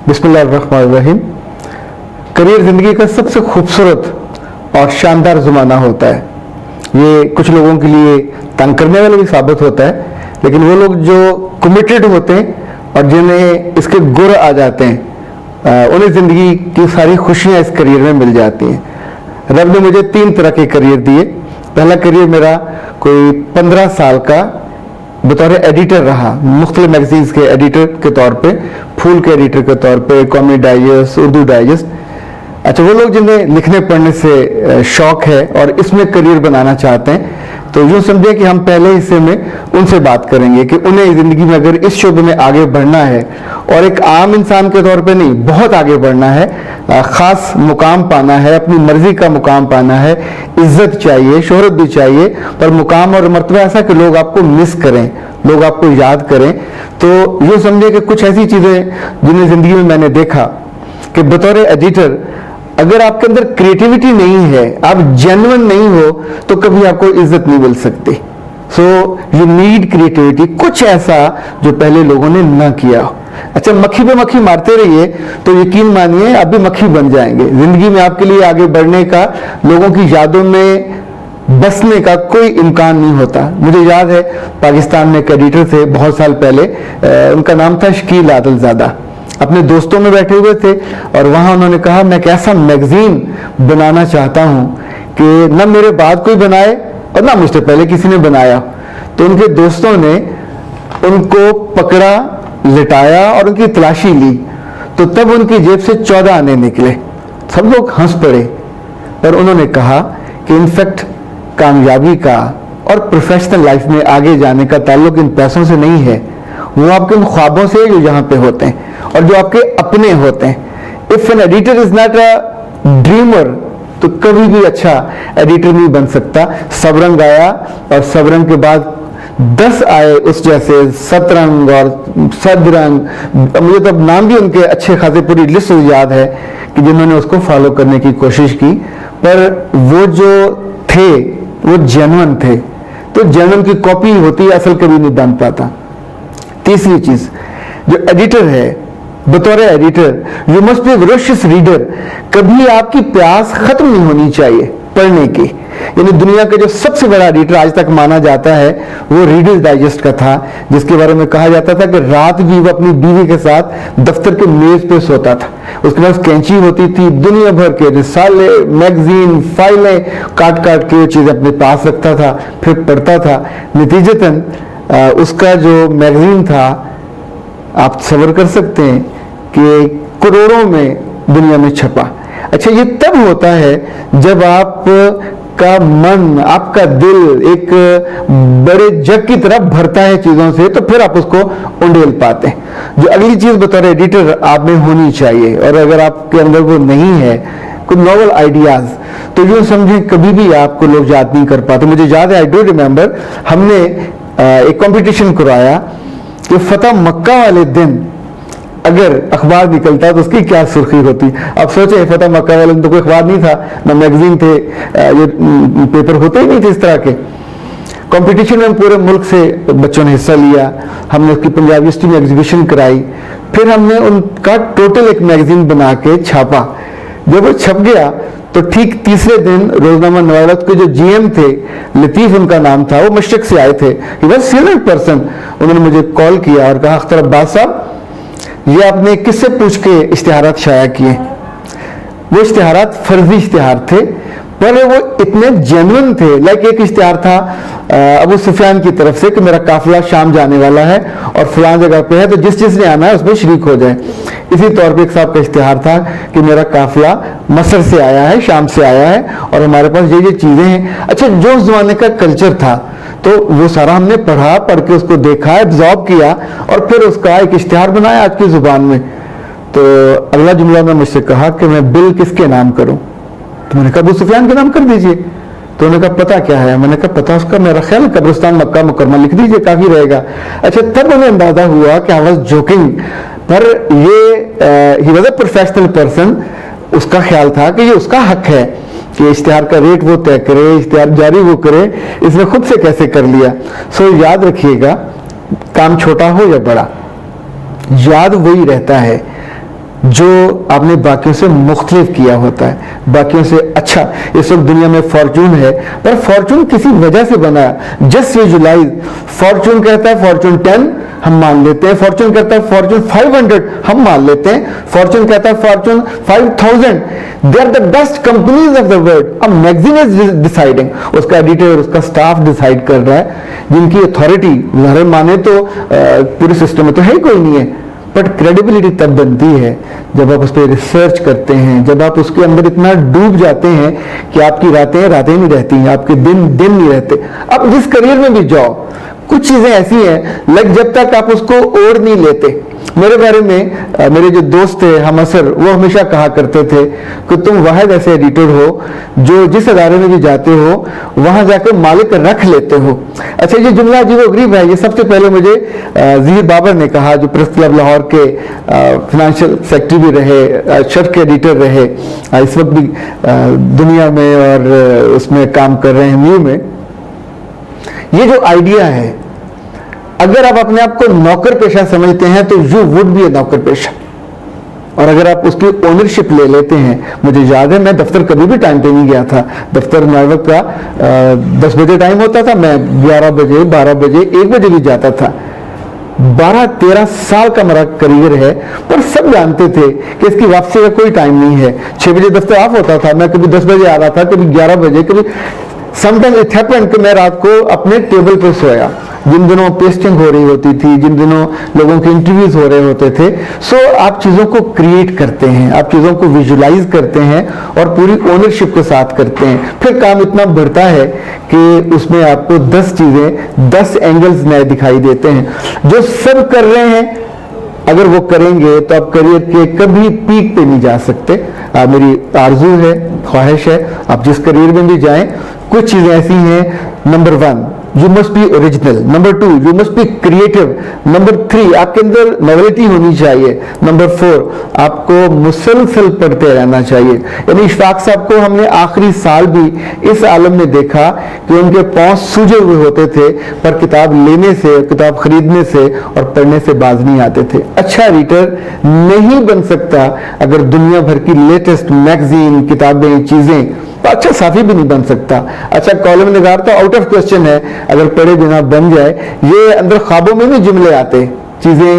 बिस्मिल्लाहिर्रहमानिर्रहीम। करियर ज़िंदगी का सबसे खूबसूरत और शानदार ज़माना होता है। ये कुछ लोगों के लिए तंग करने वाला भी साबित होता है, लेकिन वो लोग जो कमिटेड होते हैं और जिन्हें इसके गुर आ जाते हैं, उन्हें ज़िंदगी की सारी खुशियाँ इस करियर में मिल जाती हैं। रब ने मुझे 3 तरह के करियर दिए। पहला करियर मेरा कोई 15 साल का बतौर एडिटर रहा, मुख्तलिफ मैगजीन्स के एडिटर के तौर पे, फूल के एडिटर के तौर पे, कॉमेडी डाइजेस्ट, उर्दू डाइजेस्ट। अच्छा, वो लोग जिन्हें लिखने पढ़ने से शौक है और इसमें करियर बनाना चाहते हैं, तो यूँ समझे कि हम पहले हिस्से में उनसे बात करेंगे कि उन्हें ज़िंदगी में अगर इस शोबे में आगे बढ़ना है और एक आम इंसान के तौर पे नहीं, बहुत आगे बढ़ना है, ख़ास मुकाम पाना है, अपनी मर्जी का मुकाम पाना है, इज्जत चाहिए, शोहरत भी चाहिए, पर मुकाम और मर्तबा ऐसा कि लोग आपको मिस करें, लोग आपको याद करें। तो यूँ समझे कि कुछ ऐसी चीज़ें जिन्हें ज़िंदगी में मैंने देखा कि बतौर एडिटर अगर आपके अंदर क्रिएटिविटी नहीं है, आप जेन्युइन नहीं हो, तो कभी आपको इज्जत नहीं मिल सकती। सो यू नीड क्रिएटिविटी, कुछ ऐसा जो पहले लोगों ने ना किया हो। अच्छा, मक्खी पे मक्खी मारते रहिए तो यकीन मानिए आप भी मक्खी बन जाएंगे। जिंदगी में आपके लिए आगे बढ़ने का, लोगों की यादों में बसने का कोई इम्कान नहीं होता। मुझे याद है पाकिस्तान में एक एडिटर थे बहुत साल पहले, उनका नाम था शकील आदिलज़ादा। अपने दोस्तों में बैठे हुए थे और वहाँ उन्होंने कहा मैं एक ऐसा मैगजीन बनाना चाहता हूँ कि न मेरे बाद कोई बनाए और ना मुझसे पहले किसी ने बनाया। तो उनके दोस्तों ने उनको पकड़ा, लिटाया और उनकी तलाशी ली, तो तब उनकी जेब से 14 आने निकले। सब लोग हंस पड़े, पर उन्होंने कहा कि इनफैक्ट कामयाबी का और प्रोफेशनल लाइफ में आगे जाने का ताल्लुक इन पैसों से नहीं है, वो आपके उन ख्वाबों से जो यहाँ पे होते हैं और जो आपके अपने होते हैं। If an editor is not a dreamer, तो कभी भी अच्छा एडिटर नहीं बन सकता। सबरंग आया और सबरंग के बाद 10 आए उस जैसे, सतरंग और सदरंग, मुझे तो नाम भी उनके अच्छे खासे पूरी लिस्ट याद है कि जिन्होंने उसको फॉलो करने की कोशिश की, पर वो जो थे वो जेन्युइन थे। तो जेन्युइन की कॉपी होती है, असल कभी नहीं बन पाता। तीसरी चीज, जो एडिटर है, बतौर editor you must be voracious reader. कभी आपकी प्यास खत्म नहीं होनी चाहिए पढ़ने की। यानी दुनिया का जो सबसे बड़ा एडिटर आज तक माना जाता है वो रीडर्स डाइजेस्ट का था, जिसके बारे में कहा जाता था कि रात भी वो अपनी बीवी के साथ दफ्तर के मेज पे सोता था। उसके पास कैंची होती थी, दुनिया भर के रिसाले, मैगजीन, फाइलें काट काट के वो चीज़ें अपने पास रखता था, फिर पढ़ता था। नतीजतन उसका जो मैगजीन था, आप सब्र कर सकते हैं कि करोड़ों में दुनिया में छपा। अच्छा, ये तब होता है जब आप का मन, आपका दिल एक बड़े जग की तरह भरता है चीज़ों से, तो फिर आप उसको उंडेल पाते हैं। जो अगली चीज़ बतौर एडिटर आप में होनी चाहिए, और अगर आपके अंदर वो नहीं है, कुछ नॉवल आइडियाज़, तो यूँ समझें कभी भी आपको लोग याद नहीं कर पाते। मुझे याद है, आई डू रिमेंबर, हमने एक कंपटीशन कराया कि फतह मक्का वाले दिन अगर अखबार निकलता तो उसकी क्या सुर्खी होती। अब सोचे, फतह मक्का वाले दिन तो कोई अखबार नहीं था, ना मैगजीन थे, ये पेपर होते ही नहीं थे इस तरह के। कंपटीशन में पूरे मुल्क से बच्चों ने हिस्सा लिया। हमने उसकी पंजाब यूनिवर्सिटी में एग्जीबिशन कराई, फिर हमने उनका टोटल एक मैगजीन बना के छापा। जब वो छप गया तो ठीक तीसरे दिन रोजनामा नवाबत के जो जीएम थे, लतीफ उनका नाम था, वो मशरक से आए थे, ही वाज सीनियर पर्सन। उन्होंने मुझे कॉल किया और कहा, अख्तर अब्बास साहब, ये आपने किससे पूछ के इश्तिहारात शाया किए? वो इश्तिहारात फर्जी इश्तिहार थे, पर वो इतने जेन्युइन थे। लाइक एक इश्तिहार था अबू सुफियान की तरफ से कि मेरा काफिला शाम जाने वाला है और फलां जगह पे है, तो जिस जिसने आना है उसमें शरीक हो जाए। इसी तौर पे एक साहब का इश्तिहार था कि मेरा काफिला मसर से आया है, शाम से आया है और हमारे पास ये चीजें हैं। अच्छा, जो उस जमाने का कल्चर था, तो वो सारा हमने पढ़ा, पढ़ के उसको देखा, एब्जॉर्ब किया और फिर उसका एक इश्तिहार बनाया आज की जुबान में। तो अगला जुमला में मुझसे कहा कि मैं बिल किसके नाम करूं? तो मैंने कहा अबू सुफियान के नाम कर दीजिए। तो उन्होंने कहा पता क्या है? मैंने कहा पता उसका मेरा ख्याल कब्रिस्तान मक्का मुकरमा लिख दीजिए, काफी रहेगा। अच्छा, तब उन्हें अंदाजा हुआ कि आई वाज जोकिंग, पर ये he was a professional person. उसका ख्याल था कि ये उसका हक है कि इश्तिहार का रेट वो तय करे, इश्तिहार जारी वो करे, इसने खुद से कैसे कर लिया। सो याद रखिएगा, काम छोटा हो या बड़ा, याद वही रहता है जो आपने बाकियों से मुख्तलिफ किया होता है, बाकियों से अच्छा। इस वक्त दुनिया में फॉर्चून है, पर फॉर्चून किसी वजह से बना है। जस्ट विजुलाइज, फॉर्चून कहता है फॉर्चून 10 हम मान लेते हैं, फॉर्चून कहता है फॉर्चून 500 हम मान लेते हैं, फॉर्चून कहता है Fortune 5000। They are the best companies of the world. अब मैगजीन इज डिसाइडिंग, उसका एडिटर, उसका स्टाफ डिसाइड कर रहा है, जिनकी अथॉरिटी माने तो पूरे सिस्टम में तो है ही कोई नहीं है। बट क्रेडिबिलिटी तब बनती है जब आप उस पर रिसर्च करते हैं, जब आप उसके अंदर इतना डूब जाते हैं कि आपकी रातें नहीं रहती हैं, आपके दिन नहीं रहते। अब जिस करियर में भी जाओ, कुछ चीजें ऐसी हैं लाइक जब तक आप उसको ओढ़ नहीं लेते। मेरे बारे में मेरे जो दोस्त थे हम असर, वो हमेशा कहा करते थे कि तुम वाहिद ऐसे एडिटर हो जो जिस अदारे में भी जाते हो वहां जाकर मालिक रख लेते हो। अच्छा, ये जुमला अजीब-ओ-गरीब है। ये सबसे पहले मुझे ज़हीर बाबर ने कहा, जो प्रेस क्लब लाहौर के फाइनेंशियल सेक्रेटरी भी रहे, शर्फ के एडिटर रहे, इस वक्त भी दुनिया में और उसमें काम कर रहे हैं न्यू में। ये जो आइडिया है, अगर आप अपने आप को नौकर पेशा समझते हैं तो यू वुड बी ए नौकर पेशा, और अगर आप उसकी ओनरशिप ले लेते हैं। मुझे याद है मैं दफ्तर कभी भी टाइम पे नहीं गया था। दफ्तर नौबत का 10 बजे टाइम होता था, मैं 11 बजे 12 बजे 1 बजे भी जाता था। 12-13 साल का मेरा करियर है, पर सब जानते थे कि इसकी वापसी का कोई टाइम नहीं है। 6 बजे दफ्तर ऑफ होता था, मैं कभी 10 बजे आ रहा था, कभी 11 बजे, कभी समटाइम इट हैपेंड कि मैं रात को अपने टेबल पर सोया। जिन दिनों पेस्टिंग हो रही होती थी, जिन दिनों लोगों के इंटरव्यूज हो रहे होते थे। सो आप चीज़ों को क्रिएट करते हैं, आप चीज़ों को विजुलाइज करते हैं और पूरी ओनरशिप के साथ करते हैं। फिर काम इतना बढ़ता है कि उसमें आपको 10 चीज़ें, 10 एंगल्स नए दिखाई देते हैं। जो सब कर रहे हैं, अगर वो करेंगे तो आप करियर के कभी पीक पे नहीं जा सकते। मेरी आरजू है, ख्वाहिश है, आप जिस करियर में भी जाएं, कुछ चीजें ऐसी हैं। Number 1, you must be original. Number 2, you must be creative. Number 3, आपके अंदर नॉवेल्टी होनी चाहिए। नंबर 4, आपको मुसलसल पढ़ते रहना चाहिए। यानी इशफाक साहब को हमने आखिरी साल भी इस आलम में देखा कि उनके पांव सूजे हुए होते थे, पर किताब लेने से, किताब खरीदने से और पढ़ने से बाज नहीं आते थे। अच्छा एडिटर नहीं बन सकता अगर दुनिया भर की लेटेस्ट मैगजीन, किताबें, चीजें, तो अच्छा साफी भी नहीं बन सकता। अच्छा कॉलम निगार तो आउट ऑफ क्वेश्चन है, अगर पढ़े बिना बन जाए। ये अंदर ख्वाबों में भी जुमले आते, चीजें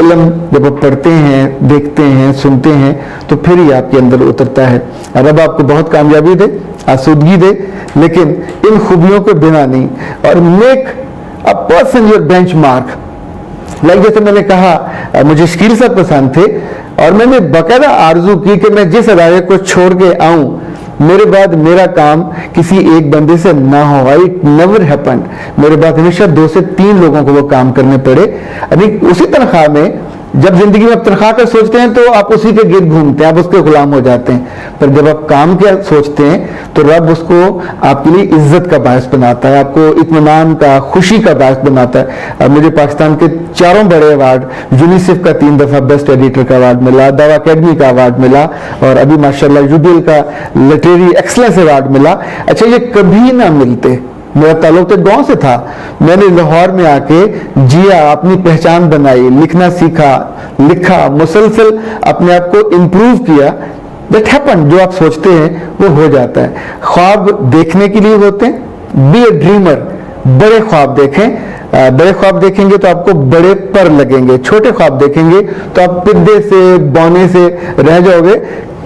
इल्म जब आप पढ़ते हैं, देखते हैं, सुनते हैं, तो फिर ही आपके अंदर उतरता है। रब आपको बहुत कामयाबी दे, आसूदगी दे, लेकिन इन खूबियों के बिना नहीं। और make a person your benchmark. Like जैसे मैंने कहा, मुझे शकील साहब पसंद थे और मैंने बाकायदा आरजू की कि मैं जिस अदारे को छोड़ के आऊं, मेरे बाद मेरा काम किसी एक बंदे से ना हो। It never happened. मेरे बाद हमेशा 2 से 3 लोगों को वो काम करने पड़े। अभी उसी तनख्वाह में, जब जिंदगी में आप तनख्वाह का सोचते हैं तो आप उसी के गिर्द घूमते हैं, आप उसके गुलाम हो जाते हैं। पर जब आप काम के सोचते हैं तो रब उसको आपके लिए इज्जत का बायस बनाता है, आपको इत्मीनान का, खुशी का बायस बनाता है। मुझे पाकिस्तान के 4 बड़े अवार्ड, यूनिसेफ का 3 दफा बेस्ट एडिटर का अवार्ड मिला, दावा अकेडमी का अवार्ड मिला, और अभी माशाल्लाह यूबीएल का लिटरेरी एक्सलेंस अवार्ड मिला। अच्छा, ये कभी ना मिलते। मेरा ताल्लुक तो गांव से था। मैंने लाहौर में आके जिया, अपनी पहचान बनाई, लिखना सीखा, लिखा, मुसलसल अपने आप को इम्प्रूव किया। That happen. जो आप सोचते हैं वो हो जाता है। ख्वाब देखने के लिए होते हैं। बी ए ड्रीमर। बड़े ख्वाब देखें। बड़े ख्वाब देखेंगे तो आपको बड़े पर लगेंगे, छोटे ख्वाब देखेंगे तो आप पिद्दे से, बौने से रह जाओगे।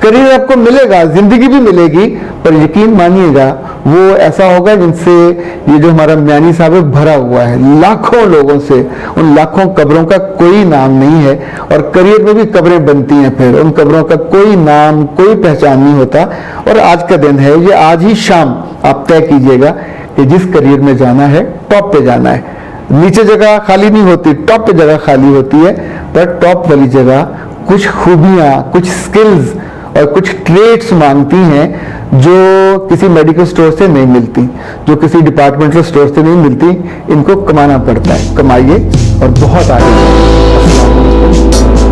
करियर आपको मिलेगा, जिंदगी भी मिलेगी, पर यकीन मानिएगा वो ऐसा होगा जिनसे ये जो हमारा म्यानी साहब है भरा हुआ है, लाखों लोगों से। उन लाखों कब्रों का कोई नाम नहीं है, और करियर में भी कब्रें बनती हैं, फिर उन कब्रों का कोई नाम, कोई पहचान नहीं होता। और आज का दिन है, ये आज ही शाम आप तय कीजिएगा कि जिस करियर में जाना है, टॉप पे जाना है। नीचे जगह खाली नहीं होती, टॉप पे जगह खाली होती है। पर टॉप वाली जगह कुछ खूबियां, कुछ स्किल्स और कुछ ट्रेड्स मांगती हैं जो किसी मेडिकल स्टोर से नहीं मिलती, जो किसी डिपार्टमेंटल स्टोर से नहीं मिलती। इनको कमाना पड़ता है। कमाइए और बहुत आगे बढ़िए।